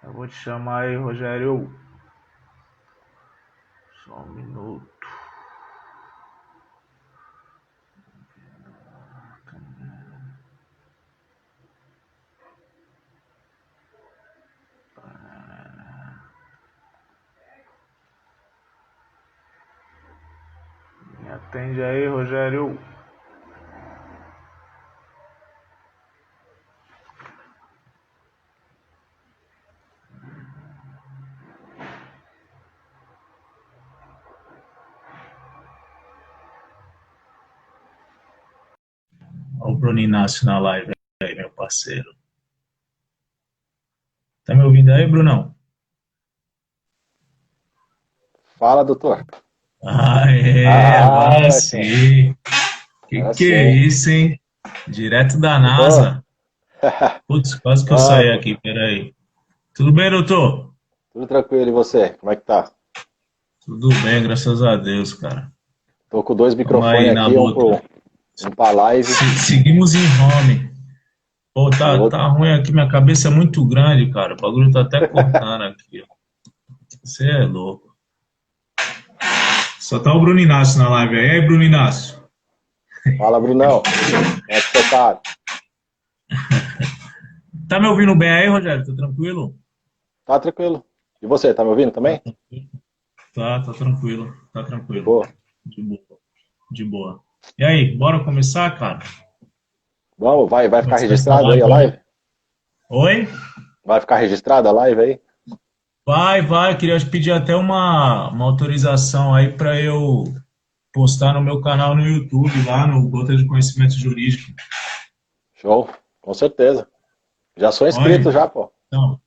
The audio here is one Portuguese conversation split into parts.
Eu vou te chamar aí, Rogério. Só um minuto. Me atende aí, Rogério. Olha o Bruno Inácio na live aí, meu parceiro. Tá me ouvindo aí, Brunão? Fala, doutor. Aê, Ah, agora moleque. sim. Agora Que é sim. isso, hein? Direto da Doutor? NASA. Putz, quase que eu Ah, saí aqui, peraí. Tudo bem, doutor? tudo tranquilo. E você? Como é que tá? Tudo bem, graças a Deus, cara. Tô com dois Vamos microfones aí na aqui, luta. um pra live Seguimos em home. Pô, e o outro. tá ruim aqui, minha cabeça é muito grande, cara. O bagulho tá até cortando aqui, ó. Você é louco. Só tá o Bruno Inácio na live aí. E aí, Bruno Inácio? Fala, Brunão. Como é que você tá? Tá me ouvindo bem aí, Rogério? Tá tranquilo? Tá tranquilo. E você, tá me ouvindo Tá também? tranquilo. Tá tranquilo. Tá De tranquilo. boa? De boa. De boa. E aí, bora começar, cara? Vamos, vai ficar Começar essa registrado aí a live live? aí. Oi? Vai ficar registrada a live aí? Vai. Queria te pedir até uma autorização aí para eu postar no meu canal no YouTube, lá no Gota de Conhecimento Jurídico. Show, com certeza. Já sou inscrito Oi? já, pô. Então,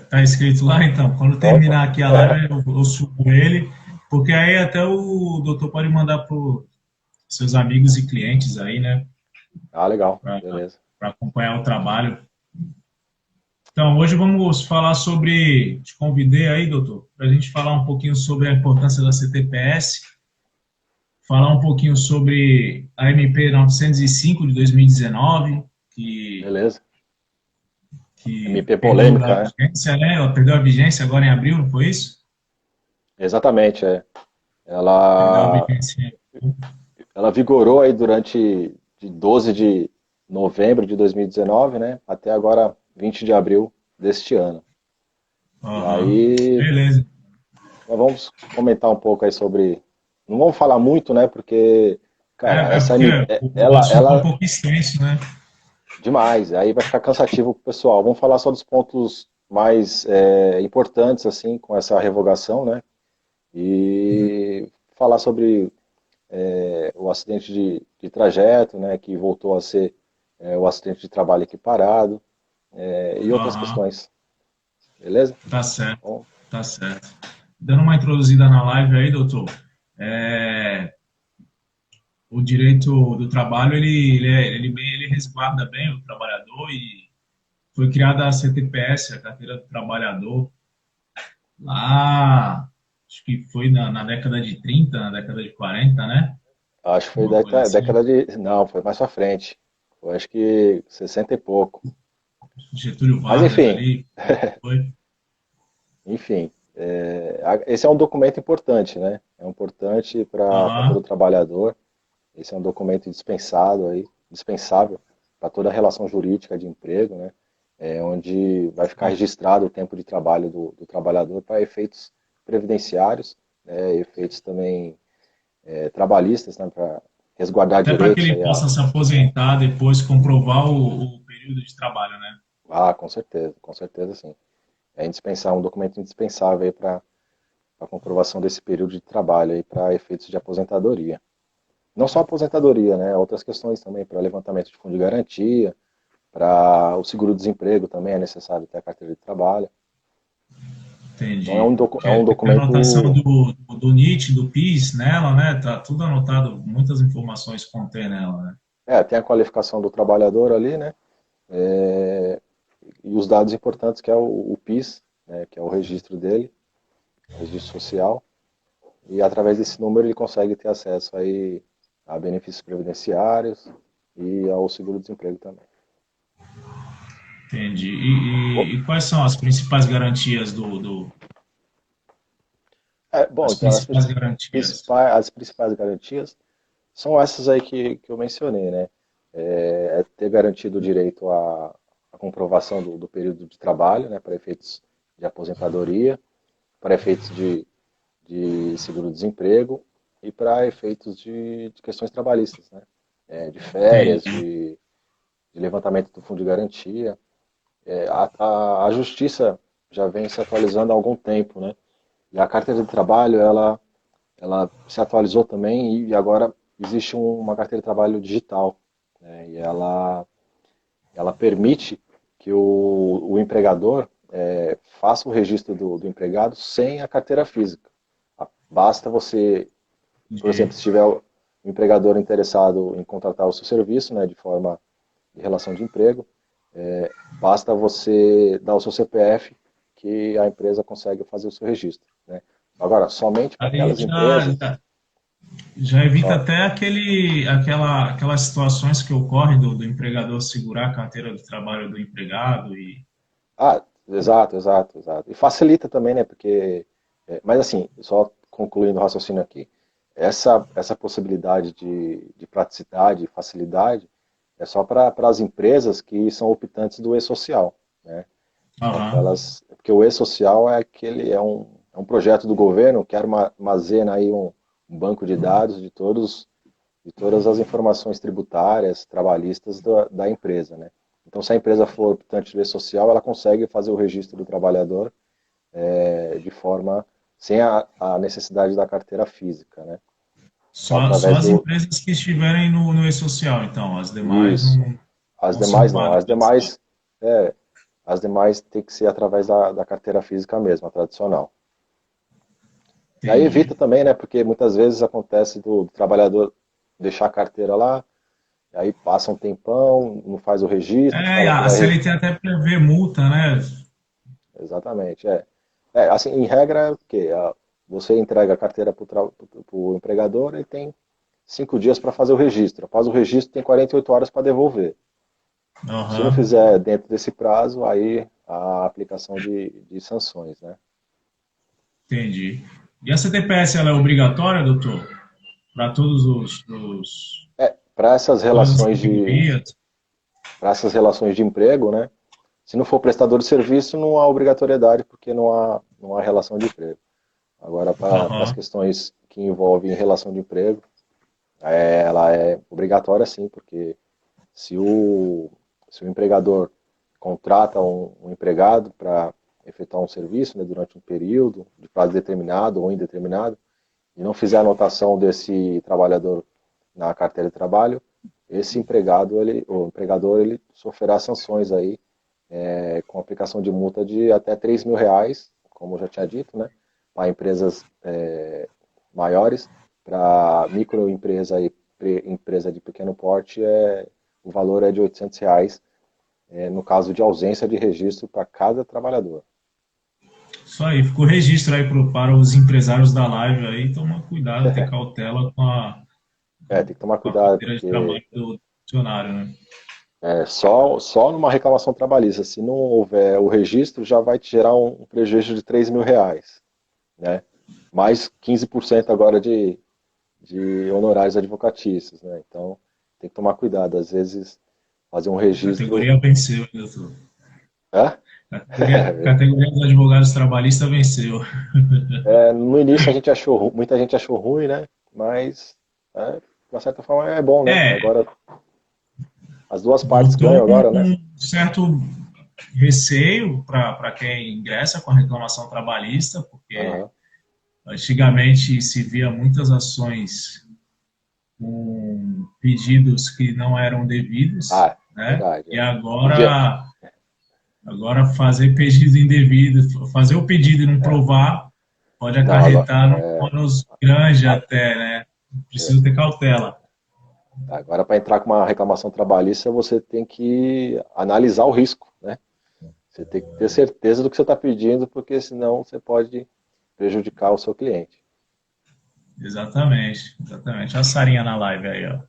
tá escrito lá, então. Quando Opa. terminar aqui a live, eu subo ele, porque aí até o doutor pode mandar para seus amigos e clientes aí, né, Ah, legal. para Beleza. acompanhar o trabalho. Então, hoje vamos falar sobre. Te convidei aí, doutor, para a gente falar um pouquinho sobre a importância da CTPS, falar um pouquinho sobre a MP 905 de 2019, Beleza. que MP perdeu a polêmica, né? vigência, né? Ela perdeu a vigência agora em abril, não foi isso? Exatamente, é. Perdeu a Ela vigência. Ela vigorou aí durante de 12 de novembro de 2019, né, até agora 20 de abril deste ano. E Aham. aí Beleza. nós vamos comentar um pouco aí sobre, não vamos falar muito, né, porque, cara, É essa porque MP, o ela, assunto é um ela pouco extenso, né? demais, aí vai ficar cansativo pro pessoal. Vamos falar só dos pontos mais importantes assim com essa revogação, né, e falar sobre o acidente de trajeto, né, que voltou a ser o acidente de trabalho equiparado, e outras Aham. questões, beleza? Tá certo. Bom, Tá certo. Dando uma introduzida na live aí, doutor. É, o direito do trabalho ele resguarda bem o trabalhador e foi criada a CTPS, a Carteira do Trabalhador, lá, acho que foi na década de 30, na década de 40, né? acho que foi Uma coisa da assim. década de. Não, foi mais pra frente. Foi acho que 60 e pouco. Getúlio Mas Vargas enfim, ali, foi. enfim. Esse é um documento importante, né? É importante para todo Aham, trabalhador. Esse é um documento dispensado aí, dispensável para toda a relação jurídica de emprego, né? Onde vai ficar registrado o tempo de trabalho do trabalhador para efeitos previdenciários, né, efeitos também trabalhistas, né, para resguardar até para que direitos ele aí possa se aposentar depois, comprovar o período de trabalho, né? com certeza sim. É indispensável, um documento indispensável aí para a comprovação desse período de trabalho aí para efeitos de aposentadoria. Não só aposentadoria, né, outras questões também para levantamento de fundo de garantia, para o seguro-desemprego também é necessário ter a carteira de trabalho. Então Entendi. é um Tem a anotação documento, do NIT, do PIS nela, né? Tá tudo anotado, muitas informações contém nela, né? tem a qualificação do trabalhador ali, né? E os dados importantes que é o PIS, né, que é o registro dele, o registro social, e através desse número ele consegue ter acesso aí a benefícios previdenciários e ao seguro-desemprego também. Entendi. E quais são as principais garantias Bom, as então principais garantias? as principais garantias são essas aí que eu mencionei, né? É ter garantido o direito à comprovação do período de trabalho, né, para efeitos de aposentadoria, para efeitos de seguro-desemprego e para efeitos de questões trabalhistas, né? De férias, Entendi. de levantamento do fundo de garantia. A justiça já vem se atualizando há algum tempo, né? E a carteira de trabalho, ela se atualizou também e agora existe uma carteira de trabalho digital, né? E ela permite que o empregador faça o registro do empregado sem a carteira física. Basta você, por exemplo, Entendi. se tiver o empregador interessado em contratar o seu serviço, né, de forma de relação de emprego, basta você dar o seu CPF que a empresa consegue fazer o seu registro, né? Agora, somente para Aí aquelas empresas, já evita só, até aquelas situações que ocorrem do empregador segurar a carteira de trabalho do empregado e exato, exato, exato. E facilita também, né? Porque, mas assim, só concluindo o raciocínio aqui, essa possibilidade de praticidade e facilidade é só para as empresas que são optantes do e-social, né? São aham, aquelas, porque o e-social é um projeto do governo que armazena aí um banco de dados de todas as informações tributárias, trabalhistas da empresa, né? Então, se a empresa for optante do e-social, ela consegue fazer o registro do trabalhador de forma sem a necessidade da carteira física, né? Só só através as do empresas que estiverem no e-social, então, as demais isso. As não são demais não, válidas. é, as demais tem que ser através da carteira física mesmo, a tradicional. E aí evita Entendi. também, né? Porque muitas vezes acontece do trabalhador deixar a carteira lá, aí passa um tempão, não faz o registro, É, fala que a vai. CLT até prevê multa, né? Exatamente, é. Assim, em regra, é o quê? Você entrega a carteira para o empregador, ele tem 5 dias para fazer o registro. Após o registro, tem 48 horas para devolver. Se não Aham, fizer dentro desse prazo, aí a aplicação de sanções, né? entendi. E a CTPS, ela é obrigatória, doutor? Para Para essas todas as relações categorias? para essas relações de emprego, né? Se não for prestador de serviço, não há obrigatoriedade, porque não há relação de emprego. Agora, para as Aham. questões que envolvem relação de emprego, ela é obrigatória sim, porque se se o empregador contrata um empregado para efetuar um serviço, né, durante um período de prazo determinado ou indeterminado, e não fizer a anotação desse trabalhador na carteira de trabalho, esse empregado, o empregador, ele sofrerá sanções aí, com aplicação de multa de até R$ 3.000, como eu já tinha dito, né, para empresas maiores, para microempresa e empresa de pequeno porte, o valor é de R$ 800, no caso de ausência de registro para cada trabalhador. Isso aí, ficou registro aí para os empresários da live aí, toma cuidado, ter cautela Tem que tomar com a cuidado, carteira de porque trabalho do funcionário, né? só numa reclamação trabalhista, se não houver o registro, já vai te gerar um prejuízo de R$ 3.000, né? Mais 15% agora de honorários advocatícios, né? Então, tem que tomar cuidado. Às vezes, fazer um A registro. categoria venceu, doutor. Hã? Categoria dos advogados trabalhistas venceu. No início a gente muita gente achou ruim, né? Mas, de uma certa forma, é bom, né? É, Agora, as duas partes botou ganham agora, né? um certo receio para quem ingressa com a reclamação trabalhista, porque Aham. antigamente se via muitas ações com pedidos que não eram devidos, né? Verdade. E Podia. agora fazer pedido indevido, fazer o pedido e não provar, pode Não, agora, acarretar num ônus grande a- até, né? é, Preciso ter cautela. agora para entrar com uma reclamação trabalhista, você tem que analisar o risco, né? Você tem que ter certeza do que você está pedindo, porque senão você pode prejudicar o seu cliente. Exatamente, exatamente. A Sarinha na live aí, ó.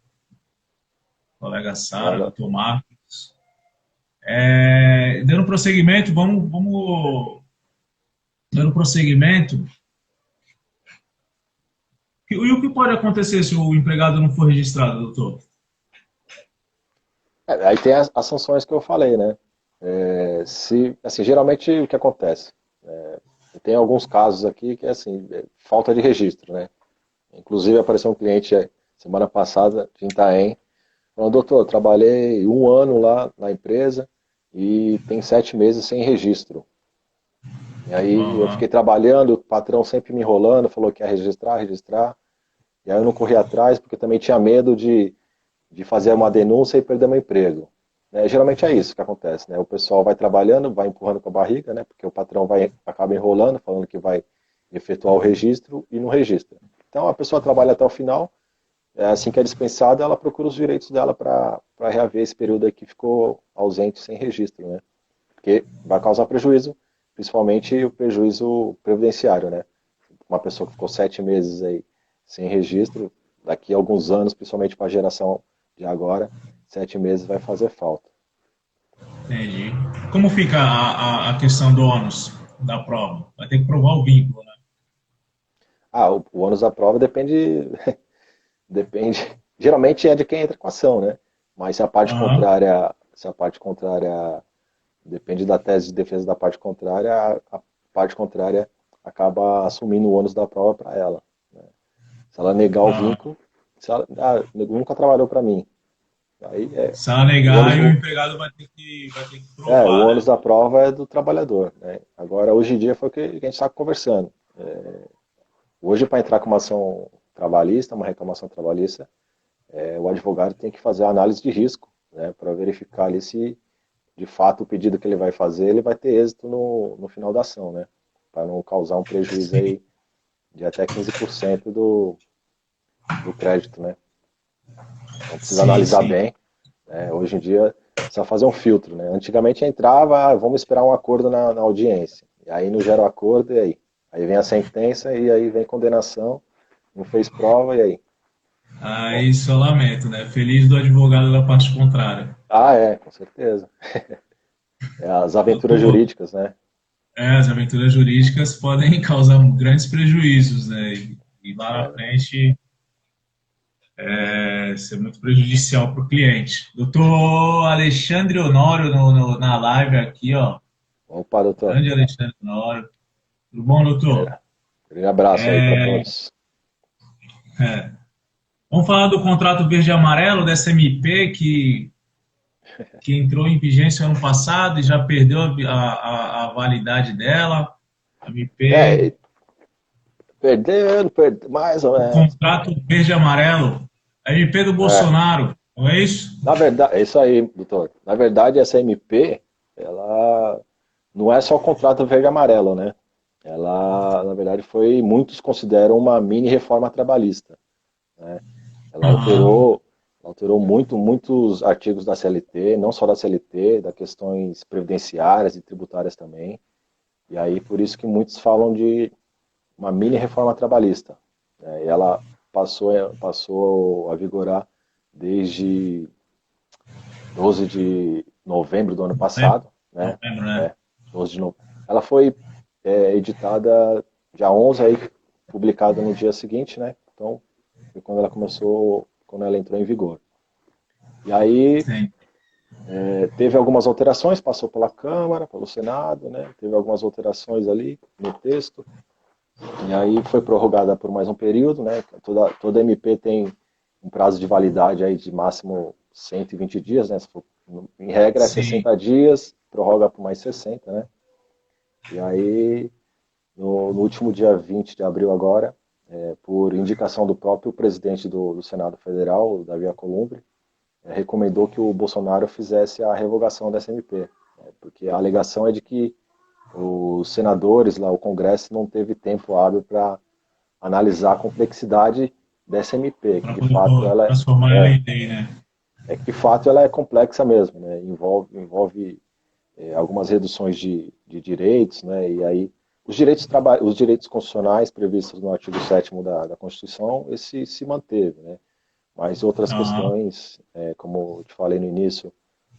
Colega Sara, Não, doutor Marcos. Dando prosseguimento, dando prosseguimento. E o que pode acontecer se o empregado não for registrado, doutor? Aí tem as sanções que eu falei, né? Assim, geralmente o que acontece? Tem alguns casos aqui que é assim, falta de registro, né? Inclusive apareceu um cliente semana passada de Itaém, falando, doutor, eu trabalhei um ano lá na empresa e tem 7 meses sem registro. E aí eu Aham. fiquei trabalhando, o patrão sempre me enrolando, falou que ia registrar, registrar. E aí eu não corri atrás porque eu também tinha medo de fazer uma denúncia e perder meu emprego. Geralmente é isso que acontece, né? O pessoal vai trabalhando, vai empurrando com a barriga, né? Porque o patrão acaba enrolando, falando que vai efetuar o registro e não registra. Então a pessoa trabalha até o final, assim que é dispensada, ela procura os direitos dela para reaver esse período aí que ficou ausente sem registro, né? Porque vai causar prejuízo, principalmente o prejuízo previdenciário, né? Uma pessoa que ficou 7 meses aí sem registro, daqui a alguns anos, principalmente para a geração de agora, 7 meses vai fazer falta. Entendi. Como fica a questão do ônus da prova? Vai ter que provar o vínculo, né? O ônus da prova depende, depende, geralmente é de quem entra com a ação, né? Mas Aham. se a parte contrária depende da tese de defesa da parte contrária, a parte contrária acaba assumindo o ônus da prova para ela. Se ela negar o Aham. vínculo, se ela, nunca trabalhou para mim. Aí Se ela o ônus, negar, o empregado vai ter que o provar, ônus né? da prova é do trabalhador, né? Agora, hoje em dia foi o que a gente está conversando. Hoje, para entrar com uma ação trabalhista, uma reclamação trabalhista, o advogado tem que fazer a análise de risco, né, para verificar ali se, de fato, o pedido que ele vai fazer, ele vai ter êxito no final da ação, né? Para não causar um prejuízo Sim, aí de até 15% do crédito, né? Então precisa sim, analisar sim. bem. Hoje em dia precisa fazer um filtro, né? Antigamente entrava, vamos esperar um acordo na audiência. E aí não gera o acordo, e aí? Aí vem a sentença e aí vem condenação, não fez prova, e aí? Bom, Aí só lamento, né? Feliz do advogado da parte contrária. com certeza. As aventuras Doutor, jurídicas, né? as aventuras jurídicas podem causar grandes prejuízos, né? E lá na É, frente ser muito prejudicial para o cliente. Doutor Alexandre Honório na live aqui, ó. opa, doutor. Grande Alexandre Honório. Tudo bom, doutor? Grande abraço aí para todos. É. Vamos falar do contrato verde e amarelo dessa MP que entrou em vigência ano passado e já perdeu a validade dela. A MP, É, mais ou o menos. contrato verde e amarelo. A MP do É, Bolsonaro, não é isso? na verdade, é isso aí, doutor. Na verdade, essa MP, ela não é só o contrato verde e amarelo, né? Ela, na verdade, muitos consideram uma mini reforma trabalhista, né? Ela Aham, alterou muitos artigos da CLT, não só da CLT, da questões previdenciárias e tributárias também. E aí, por isso que muitos falam de uma mini reforma trabalhista, né? E ela passou a vigorar desde 12 de novembro do ano novembro, passado, né? novembro, né? É, 12 de novembro. Ela foi editada dia 11, aí publicada no dia seguinte, né? Então, foi quando ela começou, quando ela entrou em vigor. E aí Sim. teve algumas alterações, passou pela Câmara, pelo Senado, né? Teve algumas alterações ali no texto. E aí foi prorrogada por mais um período, né? Toda MP tem um prazo de validade aí de máximo 120 dias, né? Em regra é Sim. 60 dias, prorroga por mais 60, né? E aí, no último dia 20 de abril agora, por indicação do próprio presidente do Senado Federal, o Davi Alcolumbre, recomendou que o Bolsonaro fizesse a revogação dessa MP, né? Porque a alegação é de que os senadores lá, o Congresso, não teve tempo hábil para analisar a complexidade dessa MP, que Para de fato poder transformar ela em lei, né? que de fato ela é complexa mesmo, né? Envolve algumas reduções de direitos, né? E aí os direitos constitucionais previstos no artigo 7º da Constituição, esse se manteve, né? Mas outras Aham, questões, como eu te falei no início,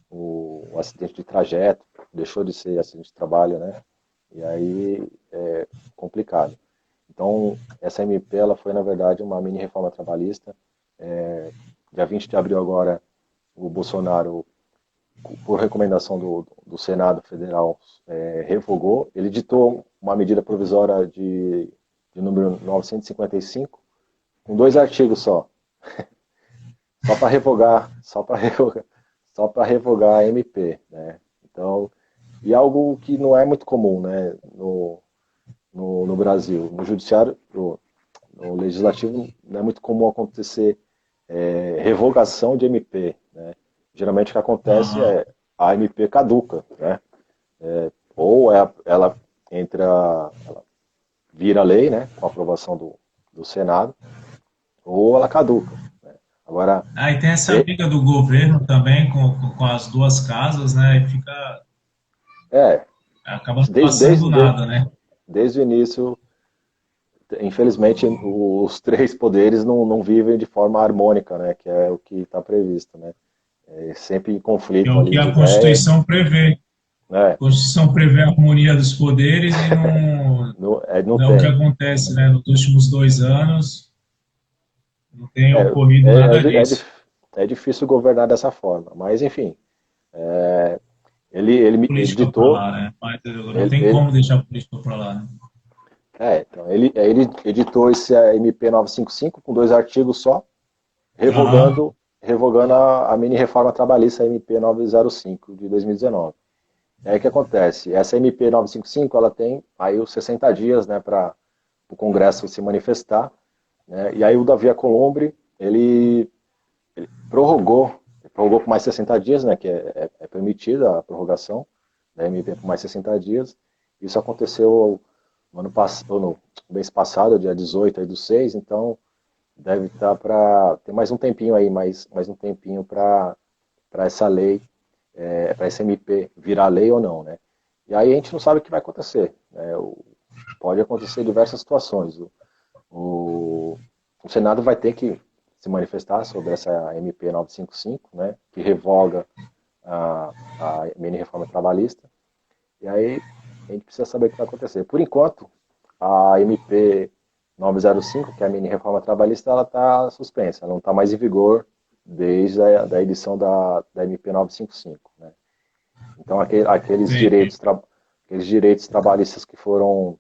o acidente de trajeto, deixou de ser acidente de trabalho, né? E aí é complicado. Então, essa MP ela foi, na verdade, uma mini reforma trabalhista. Dia 20 de abril agora, o Bolsonaro, por recomendação do Senado Federal, revogou. Ele ditou uma medida provisória de número 955, com 2 artigos só para revogar, só para revogar a MP, né? Então, e algo que não é muito comum, né, no Brasil. No judiciário, no legislativo, não é muito comum acontecer revogação de MP, né? Geralmente o que acontece Aham. é a MP caduca, né? Ou ela ela vira lei, né, com a aprovação do Senado, ou ela caduca, né? Agora, Aí tem essa de- briga do governo também com as duas casas, né? E fica, é, acaba não desde, passando desde, de- nada, né? desde o início, infelizmente, os três poderes não vivem de forma harmônica, né, que é o que está previsto, né? Sempre em Que é conflito o ali que de a ideias, Constituição prevê. né? A Constituição prevê a harmonia dos poderes e não, Não não é o que tem. acontece, né? Nos últimos 2 anos não tem É, ocorrido é, é, nada di- é disso. dif- é difícil governar dessa forma, mas enfim, ele Política para ditou, lá, né? Mas não ele, tem ele- como deixar a política para lá, né? então, ele editou esse MP 955 com 2 artigos só, Aham, revogando a mini reforma trabalhista MP 905 de 2019. E aí o que acontece? Essa MP 955 ela tem aí os 60 dias, né, para o Congresso se manifestar, né? E aí o Davi Alcolumbre ele prorrogou por mais 60 dias, né, que é permitida a prorrogação da MP por mais 60 dias. Isso aconteceu no mês passado, dia 18 aí do 6, então deve estar para ter mais um tempinho aí, mais um tempinho para essa lei, para essa MP virar lei ou não, né? E aí a gente não sabe o que vai acontecer, né? Pode acontecer diversas situações. O, o Senado vai ter que se manifestar sobre essa MP 955, né, que revoga a mini reforma trabalhista. E aí a gente precisa saber o que vai acontecer. Por enquanto, a MP 905, que é a mini reforma trabalhista, ela está suspensa, ela não está mais em vigor desde da edição da MP 955. Né? Então, entendi. aqueles direitos trabalhistas que foram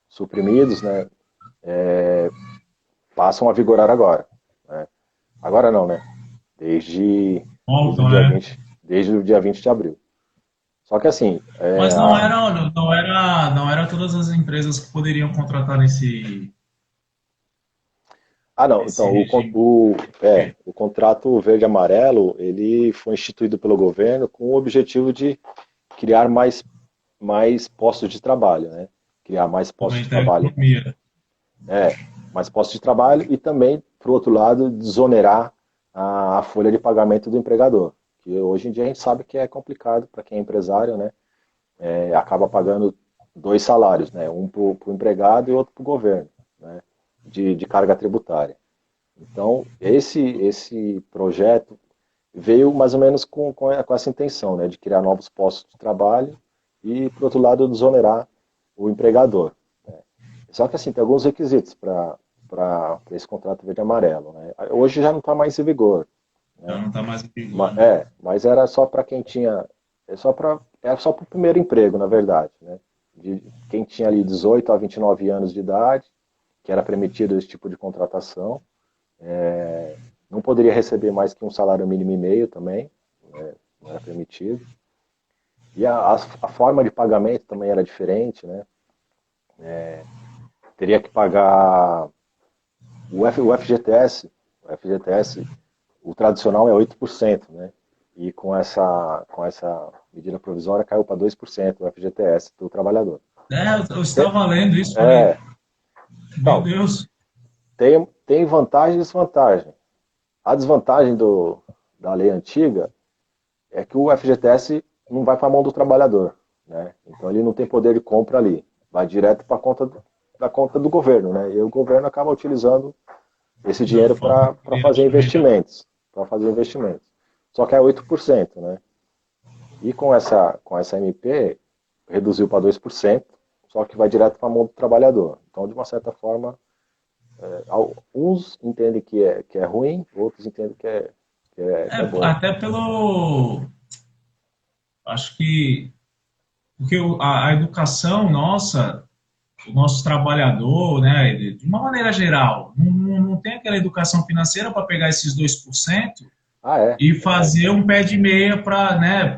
suprimidos, né, passam a vigorar agora. Né? Agora não, né? Desde o Voltam, dia né? 20, desde o dia 20 de abril. Só que assim, Mas não era todas as empresas que poderiam contratar não, nesse então regime. Ok. o contrato verde amarelo, ele foi instituído pelo governo com o objetivo de criar mais postos de trabalho, né? Criar mais postos de Fomentar a trabalho, economia. é, mais postos de trabalho e também, por outro lado, desonerar a folha de pagamento do empregador, que hoje em dia a gente sabe que é complicado para quem é empresário, né? Acaba pagando 2 salários, né? Um para o empregado e outro para o governo, né? De carga tributária. Então, esse projeto veio mais ou menos com essa intenção, né? De criar novos postos de trabalho e, por outro lado, desonerar o empregador. Só que, assim, tem alguns requisitos para esse contrato verde e amarelo, né? Hoje já não está mais em vigor, Já né? não está mais em vigor, né? Mas era só para quem tinha. Era só para o primeiro emprego, na verdade. Né? De quem tinha ali 18 a 29 anos de idade, que era permitido esse tipo de contratação. Não poderia receber mais que um salário mínimo e meio também, né? Não era permitido. E a forma de pagamento também era diferente, né? Teria que pagar o FGTS. O FGTS, o tradicional é 8%, né? E com essa medida provisória caiu para 2% o FGTS do trabalhador. Eu estava lendo isso, falei, É, meu então, Deus, tem vantagem e desvantagem. A desvantagem da lei antiga é que o FGTS não vai para a mão do trabalhador, né? Então ele não tem poder de compra ali, vai direto para a conta da conta do governo, né? E o governo acaba utilizando esse da dinheiro forma que para ele acha melhor. fazer investimentos, Só que é 8%, né? E com essa MP, reduziu para 2%, só que vai direto para a mão do trabalhador. Então, de uma certa forma, uns entendem que é ruim, outros entendem que é bom. Até pelo. Acho que. Porque a educação nossa, o nosso trabalhador, né, de uma maneira geral, não tem aquela educação financeira para pegar esses 2% Ah, é? e fazer um pé de meia para, né,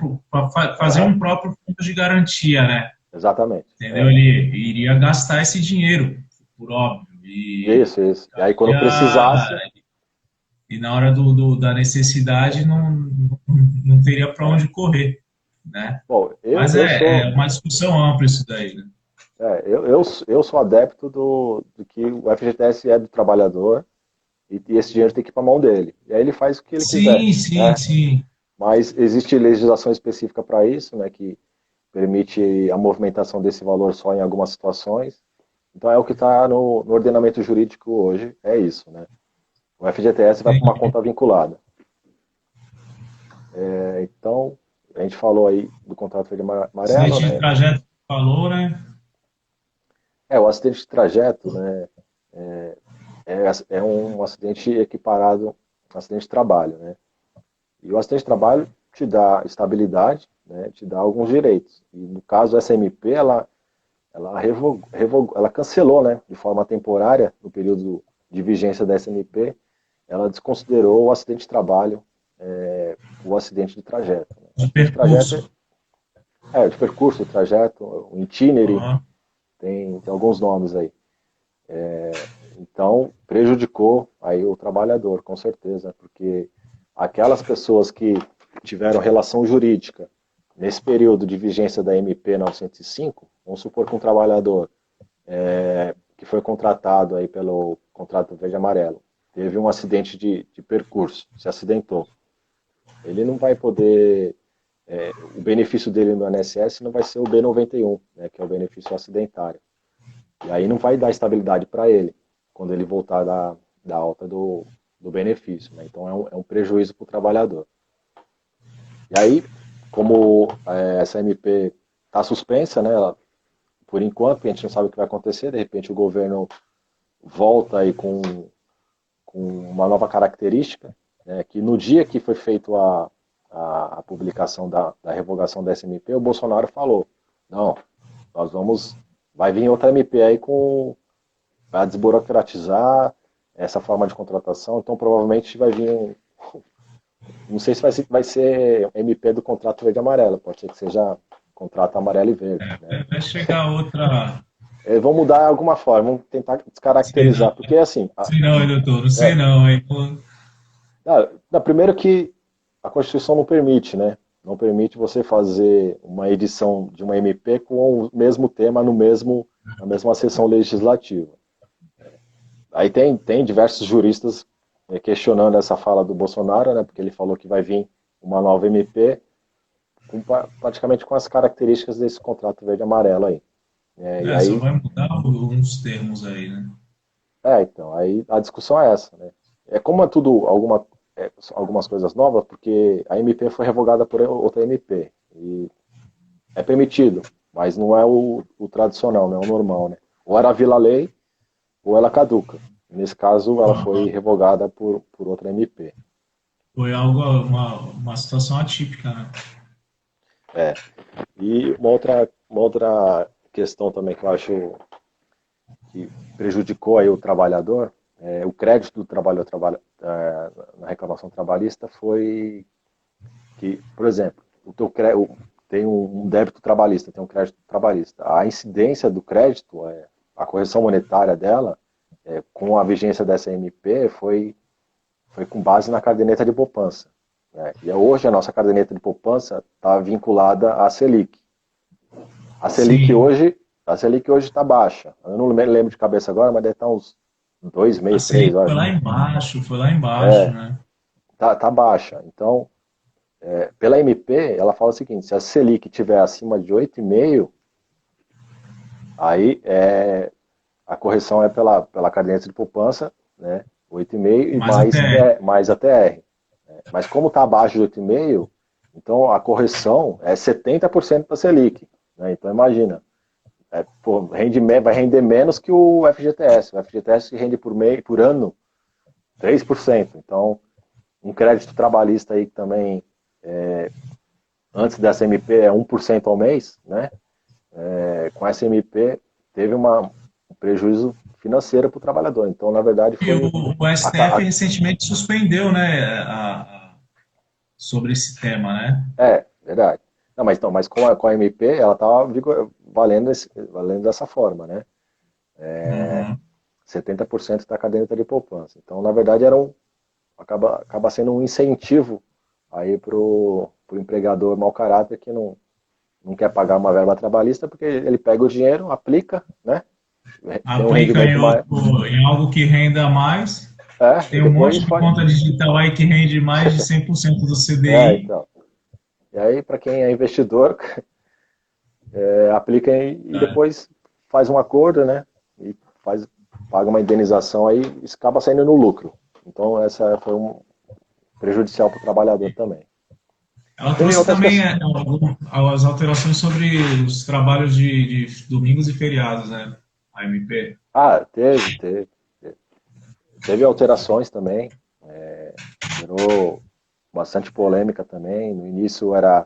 fazer Aham, um próprio fundo de garantia, né? exatamente. Entendeu? É. Ele iria gastar esse dinheiro, por óbvio. Isso, isso. E aí, quando precisasse, Ia- e na hora da necessidade não teria para onde correr, né? bom, Mas eu é sou. uma discussão ampla isso daí, né? Eu sou adepto do que o FGTS é do trabalhador e esse dinheiro tem que ir para a mão dele. E aí ele faz o que ele quiser, Sim, sim, né? sim. Mas existe legislação específica para isso, né, que permite a movimentação desse valor só em algumas situações. Então é o que está no ordenamento jurídico hoje, é isso, né? O FGTS vai para uma Sim. conta vinculada. Então, a gente falou aí do contrato verde amarelo, Acidente de né? trajeto que falou, né? O acidente de trajeto, né? É um acidente equiparado a um acidente de trabalho, né? E o acidente de trabalho te dá estabilidade, né? Te dá alguns direitos. E no caso, essa MP, ela cancelou, né? De forma temporária, no período de vigência da SMP, ela desconsiderou o acidente de trabalho, o acidente de trajeto, né? O De acidente de trajeto percurso. de percurso, o trajeto, o itinerary, Aham. tem alguns nomes aí. Então, prejudicou aí o trabalhador, com certeza, porque aquelas pessoas que tiveram relação jurídica nesse período de vigência da MP 905, vamos supor que um trabalhador que foi contratado aí pelo contrato verde e amarelo teve um acidente de percurso, se acidentou, ele não vai poder, o benefício dele no INSS não vai ser o B91, né, que é o benefício acidentário. E aí não vai dar estabilidade para ele quando ele voltar da alta do benefício. Né? Então é um prejuízo para o trabalhador. E aí, como essa MP está suspensa, né, por enquanto, a gente não sabe o que vai acontecer, de repente o governo volta aí com uma nova característica, né, que no dia que foi feito a publicação da revogação da SMP, o Bolsonaro falou, não, nós vamos, vai vir outra MP aí para desburocratizar essa forma de contratação, então provavelmente vai vir não sei se vai ser MP do contrato verde e amarelo, pode ser que seja contrato amarelo e verde. Né? Vai chegar outra. Eles vão mudar de alguma forma, vão tentar Sei não, descaracterizar, porque assim, sei não, hein, doutor, não sei é, não, hein? primeiro que a Constituição não permite, né? Não permite você fazer uma edição de uma MP com o mesmo tema na mesma sessão legislativa. Aí tem diversos juristas questionando essa fala do Bolsonaro, né? Porque ele falou que vai vir uma nova MP praticamente com as características desse contrato verde e amarelo aí. E Só aí, vai mudar uns termos aí, né? então, aí a discussão é essa, né? É como é tudo algumas coisas novas, porque a MP foi revogada por outra MP. E é permitido, mas não é o tradicional, não é o normal, né? Ou era Vila Lei, ou ela caduca. Nesse caso, ela foi Aham. revogada por outra MP. Foi algo, uma situação atípica, né? É. E uma outra questão também que eu acho que prejudicou aí o trabalhador, o crédito do trabalho na reclamação trabalhista foi que, por exemplo, tem um débito trabalhista, tem um crédito trabalhista. A incidência do crédito, a correção monetária dela, com a vigência dessa MP, foi com base na caderneta de poupança. Né? E hoje a nossa caderneta de poupança está vinculada à Selic. A Selic Sim. hoje, a Selic hoje está baixa. Eu não lembro de cabeça agora, mas deve estar uns 2,5, A 3, Selic olha. foi lá embaixo, né? Tá baixa. Então, pela MP, ela fala o seguinte: se a Selic estiver acima de 8,5, aí a correção é pela caderneta de poupança, né? 8,5 e Mas até. mais a TR. Mas como está abaixo de 8,5, Então, a correção é 70% da Selic. Né? Então, imagina, pô, vai render menos que o FGTS. O FGTS rende por ano 3%. Então, um crédito trabalhista aí que também, antes dessa MP, é 1% ao mês, né? Com essa MP, teve um prejuízo financeiro para o trabalhador. Então, na verdade, E foi... o STF recentemente suspendeu, né, sobre esse tema, né? Verdade. Não, mas com a MP, ela estava valendo dessa forma, né? Uhum. 70% da caderneta de poupança. Então, na verdade, acaba sendo um incentivo aí pro empregador mau caráter que não quer pagar uma verba trabalhista, porque ele pega o dinheiro, aplica, né? Tem um Aplica rendimento maior. em algo que renda mais. E Tem um depois monte de pode. conta digital aí que rende mais de 100% do CDI. Então. E aí, para quem é investidor, aplica e É. depois faz um acordo, né? E paga uma indenização aí e acaba saindo no lucro. Então, essa foi prejudicial para o trabalhador também. Ela Tem trouxe outras também questões. as alterações sobre os trabalhos de domingos e feriados, né? A MP. Teve alterações também, gerou bastante polêmica também. No início era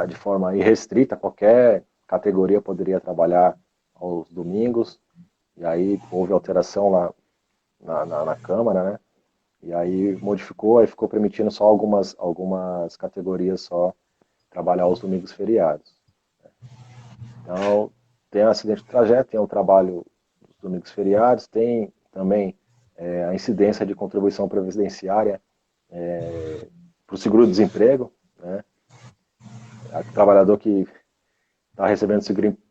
de forma irrestrita, qualquer categoria poderia trabalhar aos domingos, e aí houve alteração lá na Câmara, né? E aí modificou, aí ficou permitindo só algumas categorias só trabalhar aos domingos feriados. Então, tem o acidente de trajeto, tem o trabalho dos domingos feriados, tem também a incidência de contribuição previdenciária para o seguro-desemprego, né? O trabalhador que está recebendo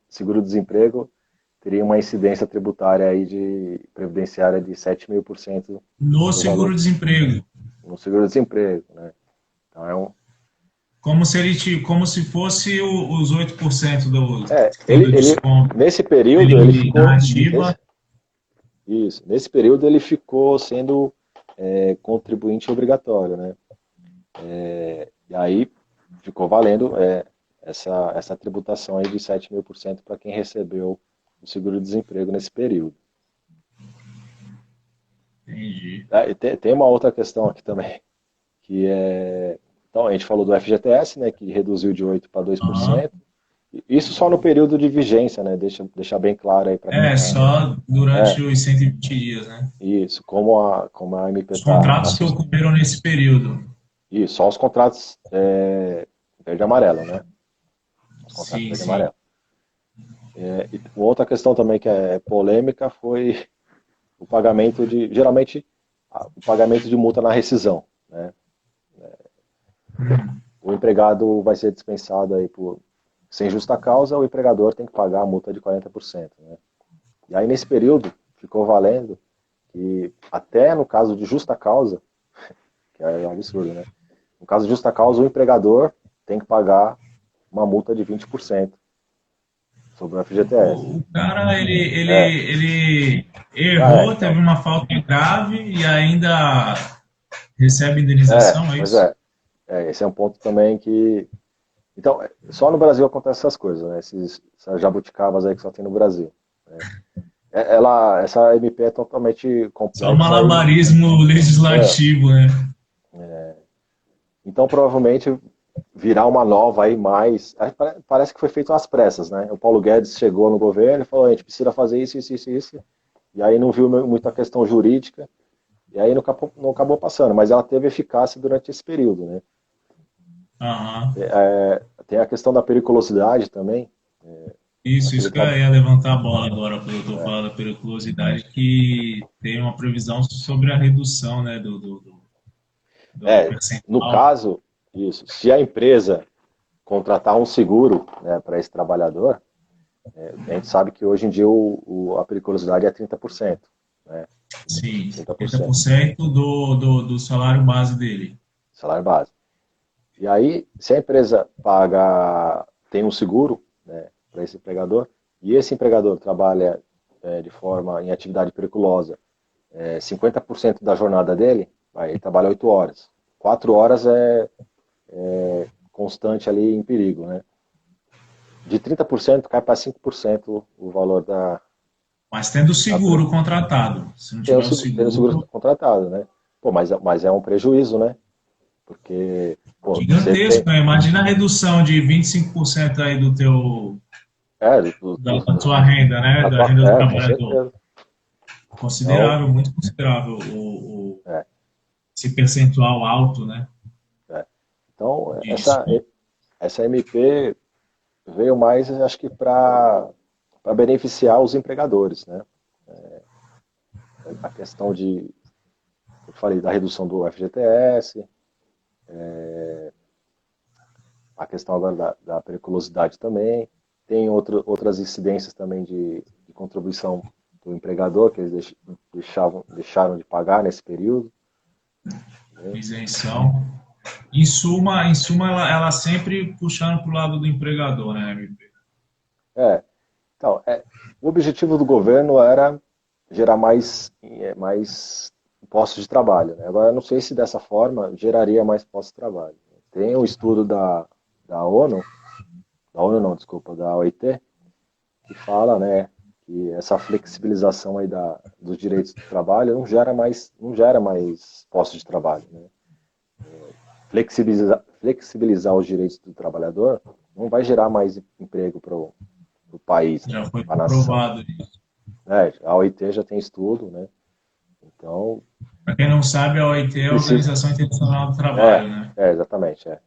seguro-desemprego teria uma incidência tributária aí previdenciária de 7.000% No no valor seguro-desemprego. no seguro-desemprego, né? Então Como se fosse os 8% do ele desconto nesse período ele da ficou ativa. nesse período ele ficou sendo contribuinte obrigatório, né? E aí ficou valendo essa tributação aí de 7.000% para quem recebeu o seguro-desemprego nesse período. Entendi. E tem uma outra questão aqui também, que então a gente falou do FGTS, né, que reduziu de 8 para Aham. 2%. Isso só no período de vigência, né? Deixar bem claro aí para quem está. Só durante É, os 120 dias, né? isso, como a MP Os está. contratos que ocorreram nesse período. Isso, só os contratos verde e amarelo, né? Os contratos Sim, verde e sim. amarelo. E outra questão também que é polêmica foi o pagamento geralmente, o pagamento de multa na rescisão, né? Hum. O empregado vai ser dispensado aí sem justa causa, o empregador tem que pagar a multa de 40%, né? E aí nesse período ficou valendo que até no caso de justa causa, que é um absurdo, né? No caso de justa causa, o empregador tem que pagar uma multa de 20% sobre o FGTS. O cara, É, ele errou, teve então. uma falta grave e ainda recebe indenização, é Pois isso? é. Esse é um ponto também que. Então, só no Brasil acontecem essas coisas, né? Essas jabuticabas aí que só tem no Brasil. Né? Essa MP é totalmente Só complexa aí. malabarismo É, legislativo, né? então, provavelmente virar uma nova aí mais. Parece que foi feito às pressas, né? O Paulo Guedes chegou no governo e falou: a gente precisa fazer isso, isso, isso, isso. E aí não viu muita questão jurídica, e aí não acabou passando, mas ela teve eficácia durante esse período, né? Aham. Tem a questão da periculosidade também. Isso Aquele que eu tra... ia levantar a bola agora, quando eu estou falando da periculosidade, que tem uma previsão sobre a redução, né, do É, no percentual. caso, isso, se a empresa contratar um seguro, né, para esse trabalhador, a gente sabe que hoje em dia a periculosidade é 30%, né? Sim, 30%, 30% do salário base dele. salário base. E aí, se a empresa tem um seguro, né, para esse empregador, e esse empregador trabalha em atividade periculosa, 50% da jornada dele, aí ele trabalha 8 horas. 4 horas constante ali em perigo, né? De 30% cai para 5% o valor Mas tendo o da seguro contratado. Se não tem o tiver o seguro seguro, contratado, né? Pô, mas é um prejuízo, né? Porque, pô, você tem. gigantesco, né? Imagina a redução de 25% aí do teu, É, da tua renda, né? Da renda do com trabalhador. certeza. Então, Considerável, muito considerável é, esse percentual alto, né? é. Então De essa MP veio mais, acho que, para beneficiar os empregadores, né? A questão eu falei da redução do FGTS, a questão agora da periculosidade também, tem outras incidências também de contribuição do empregador, que eles deixaram de pagar nesse período, né? isenção. Em suma ela sempre puxando para o lado do empregador, né, MP? É, então, o objetivo do governo era gerar mais postos de trabalho, né? Agora, eu não sei se dessa forma geraria mais postos de trabalho. Tem um estudo da ONU, da ONU não, desculpa, da OIT, que fala, né, que essa flexibilização aí dos direitos do trabalho não gera mais postos de trabalho, né? Flexibilizar os direitos do trabalhador não vai gerar mais emprego para o país, né, Já foi para a nação. comprovado isso. A OIT já tem estudo, né? Então, Para quem não sabe, a OIT é a precisa. Organização Internacional do Trabalho, né? Exatamente, é.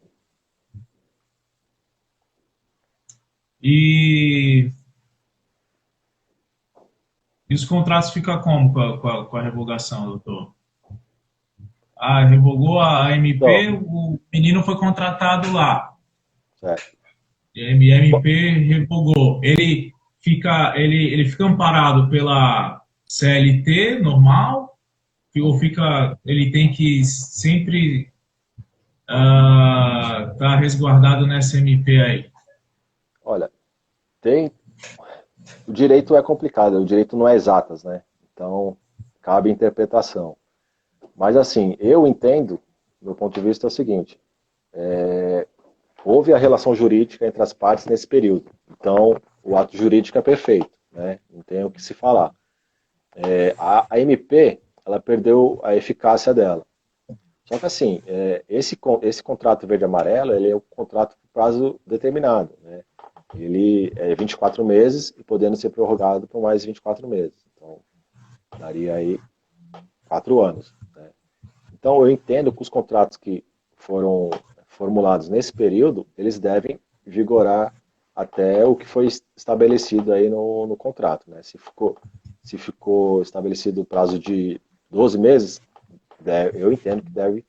E, e os contratos ficam como com a revogação, doutor? Ah, revogou a Então, MP, o menino foi contratado lá. certo. MP revogou. Ele fica amparado pela CLT normal, ou ele tem que sempre estar resguardado nessa MP aí? Olha, tem. O direito é complicado, o direito não é exatas, né? Então, cabe interpretação. Mas, assim, eu entendo, do meu ponto de vista, é o seguinte: houve a relação jurídica entre as partes nesse período. Então, o ato jurídico é perfeito, né? Não tem o que se falar. A MP, ela perdeu a eficácia dela. Só que assim, esse contrato verde-amarelo, ele é um contrato por prazo determinado, né? Ele é 24 meses e podendo ser prorrogado por mais 24 meses. Então, daria aí 4 anos, né? Então, eu entendo que os contratos que foram formulados nesse período, eles devem vigorar até o que foi estabelecido aí no contrato, né? Se ficou estabelecido o prazo de 12 meses, eu entendo que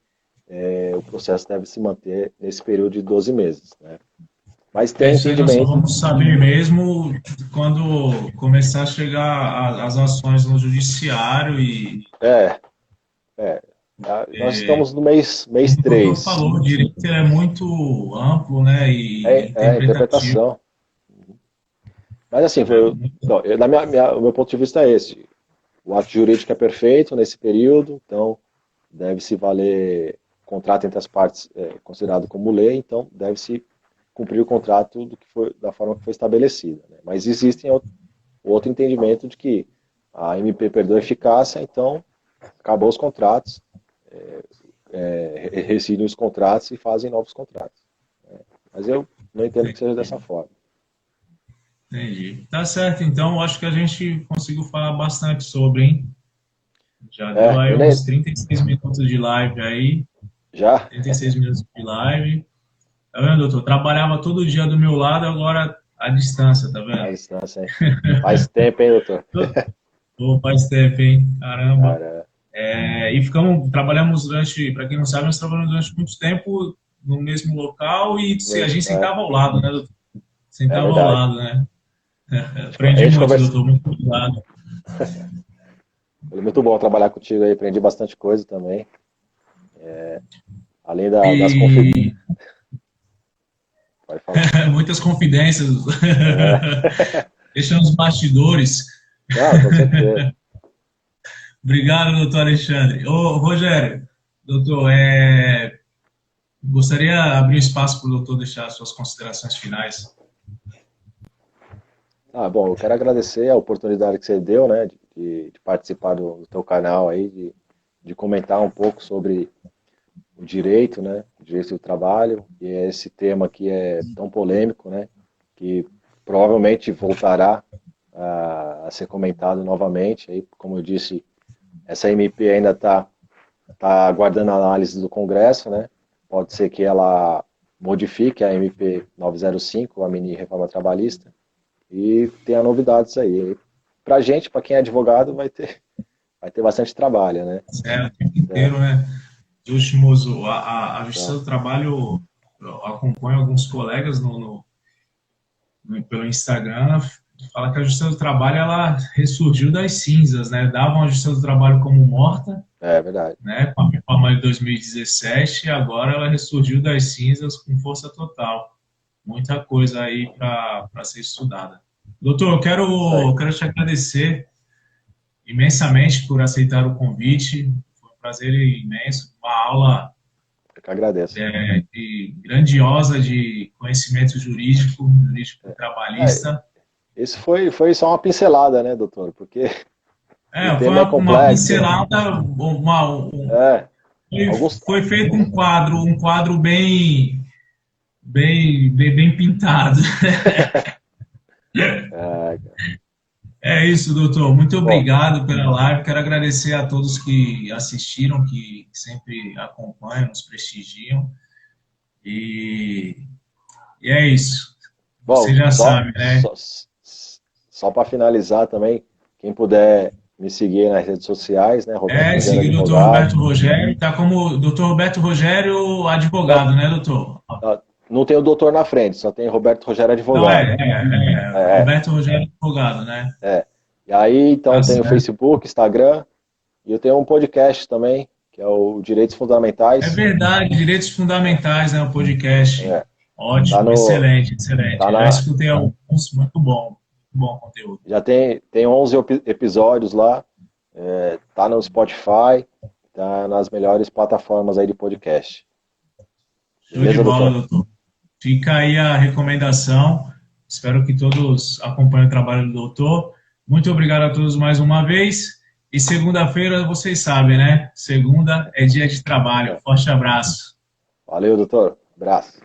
o processo deve se manter nesse período de 12 meses, né? Mas tem Isso aí nós só entendimento. vamos saber mesmo quando começar a chegar as ações no judiciário e É, nós estamos no mês como o doutor 3. falou, o direito é muito amplo, né, e É interpretativo. interpretação. Mas assim, É muito então, o meu ponto de vista é esse. O ato jurídico é perfeito nesse período, então deve-se valer o contrato entre as partes considerado como lei, então deve-se cumprir o contrato da forma que foi estabelecida, né? Mas existem outro entendimento de que a MP perdeu a eficácia, então acabou os contratos, rescindem os contratos e fazem novos contratos, né? Mas eu não entendo que seja dessa forma. entendi. Tá certo, então, eu acho que a gente conseguiu falar bastante sobre, hein? Já deu aí Eu nem. uns 36 minutos de live aí, Já? 36 minutos de live. Tá vendo, doutor? Trabalhava todo dia do meu lado, agora à distância, tá À vendo? distância, hein? Faz tempo, hein, doutor? Pô, faz tempo, hein? Caramba. Cara, E trabalhamos para quem não sabe, nós trabalhamos durante muito tempo no mesmo local e a mesmo, gente sentava ao lado, né, doutor? é Sentava ao verdade. lado, né? A Aprendi gente muito, conversa. doutor, muito obrigado. Foi muito bom trabalhar contigo aí, aprendi bastante coisa também. Além das confidências. E Pode falar. muitas confidências, É. deixando os bastidores. Não, com certeza. Obrigado, doutor Alexandre. Ô, Rogério, doutor, Gostaria de abrir o espaço para o doutor deixar suas considerações finais. Bom, eu quero agradecer a oportunidade que você deu, né, de participar do teu canal aí, de comentar um pouco sobre o direito, né, o direito do trabalho, e esse tema que é tão polêmico, né, que provavelmente voltará a ser comentado novamente. Aí, como eu disse, essa MP ainda está aguardando a análise do Congresso, né, pode ser que ela modifique a MP 905, a mini reforma trabalhista, e tenha novidades aí. Para a gente, para quem é advogado, vai ter bastante trabalho, né? O tempo inteiro, né? Os últimos, a Justiça Então, do Trabalho, eu acompanho alguns colegas pelo Instagram, fala que a Justiça do Trabalho, ela ressurgiu das cinzas, né? Davam a Justiça do Trabalho como morta, é verdade. né? Com a reforma de 2017, e agora ela ressurgiu das cinzas com força total. Muita coisa aí para ser estudada. Doutor, eu quero te agradecer imensamente por aceitar o convite. Foi um prazer imenso, uma aula Eu que agradeço. grandiosa de conhecimento jurídico É, trabalhista. isso foi só uma pincelada, né, doutor? Porque o Foi tema é uma complexo. pincelada, É, foi, alguns. foi feito um quadro bem pintado. É, É isso, doutor. Muito bom, obrigado pela live. Quero agradecer a todos que assistiram, que sempre acompanham, nos prestigiam. E, e é isso. Você bom, já sabe, né? só para finalizar também, quem puder me seguir nas redes sociais, né, Roberto Rogério Seguir o doutor Advogado. Roberto Rogério. Tá como doutor Roberto Rogério, Não, advogado, né, doutor? não tem o doutor na frente, só tem Roberto Rogério Não, Advogado. É, Roberto Rogério, advogado, né? é. E aí, Tá então, tem o certo. Facebook, Instagram, e eu tenho um podcast também, que é o Direitos É Fundamentais. verdade, Direitos Fundamentais, né? O podcast. É, tá Ótimo, no, excelente, excelente. tá Eu já na, escutei alguns, muito bom conteúdo. já tem 11 episódios lá, tá no Spotify, tá nas melhores plataformas aí de podcast. Show de Beleza, bola, doutor? doutor. Fica aí a recomendação. Espero que todos acompanhem o trabalho do doutor. Muito obrigado a todos mais uma vez. E segunda-feira, vocês sabem, né? Segunda é dia de trabalho. Forte abraço. Valeu, doutor. Abraço.